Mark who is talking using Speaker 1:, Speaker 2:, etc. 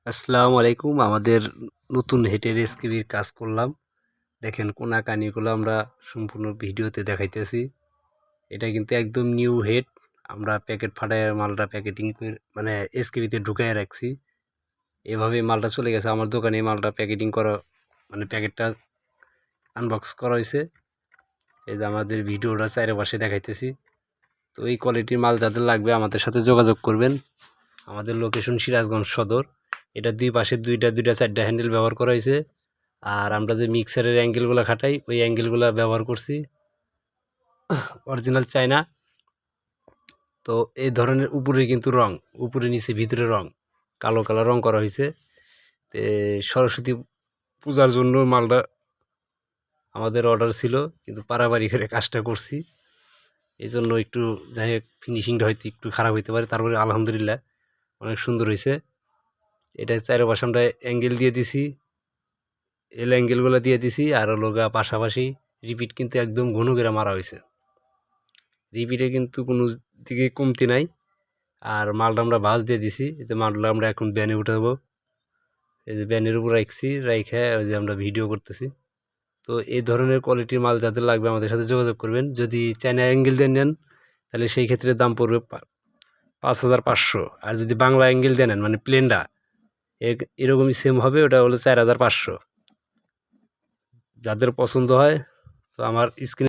Speaker 1: আসসালামু আলাইকুম। আমাদের নতুন হেডের এসকেবির কাজ করলাম। দেখেন কোনা কানিগুলো আমরা সম্পূর্ণ ভিডিওতে দেখাইতেছি। এটা কিন্তু একদম নিউ হেড। আমরা প্যাকেট ফাটায় মালটা প্যাকেটিং করে মানে এসকেবিতে ঢুকায় রাখছি। এভাবে মালটা চলে গেছে আমার দোকানে। মালটা প্যাকেটিং করা মানে প্যাকেটটা আনবক্স করা হয়েছে। এই যে আমাদের ভিডিওটা চারপাশে দেখাইতেছি। তো এই কোয়ালিটির মাল যাদের লাগবে আমাদের সাথে যোগাযোগ করবেন। আমাদের লোকেশন সিরাজগঞ্জ সদর। এটা দুই পাশে দুইটা চারটা হ্যান্ডেল ব্যবহার করা হয়েছে। আর আমরা যে মিক্সারের অ্যাঙ্গেলগুলো খাটাই ওই অ্যাঙ্গেলগুলো ব্যবহার করছি অরিজিনাল চায়না। তো এই ধরনের উপরে কিন্তু রং, উপরে নিচে ভিতরে রং, কালো কালার রং করা হয়েছে। তো সরস্বতী পূজার জন্য মালটা আমাদের অর্ডার ছিল, কিন্তু পারাবারি করে কাজটা করছি। এই জন্য একটু যাই হোক ফিনিশিংটা হয়তো একটু খারাপ হইতে পারে, তারপরে আলহামদুলিল্লাহ অনেক সুন্দর হয়েছে। এটা চারপাশে আমরা অ্যাঙ্গেল দিয়ে দিছি, এল অ্যাঙ্গেলগুলো দিয়ে দিছি। আর লগা পাশাপাশি রিপিট কিন্তু একদম ঘন করে মারা হয়েছে। রিপিটে কিন্তু কোনো দিকে কমতি নাই। আর মালটা আমরা ভাঁজ দিয়ে দিছি, এতে মালটা আমরা এখন ব্যানে উঠাবো। এই যে ব্যানের উপর রাখছি, রাইখে ওই যে আমরা ভিডিও করতেছি। তো এই ধরনের কোয়ালিটির মাল যাদের লাগবে আমাদের সাথে যোগাযোগ করবেন। যদি চায়না অ্যাঙ্গেল দিয়ে নেন তাহলে সেই ক্ষেত্রে দাম পড়বে 5,500। আর যদি বাংলা অ্যাঙ্গেল দিয়ে নেন মানে প্লেনটা এরকমই সেম হবে, ওটা হলো 4,500। যাদের পছন্দ হয় তো আমার স্ক্রিনে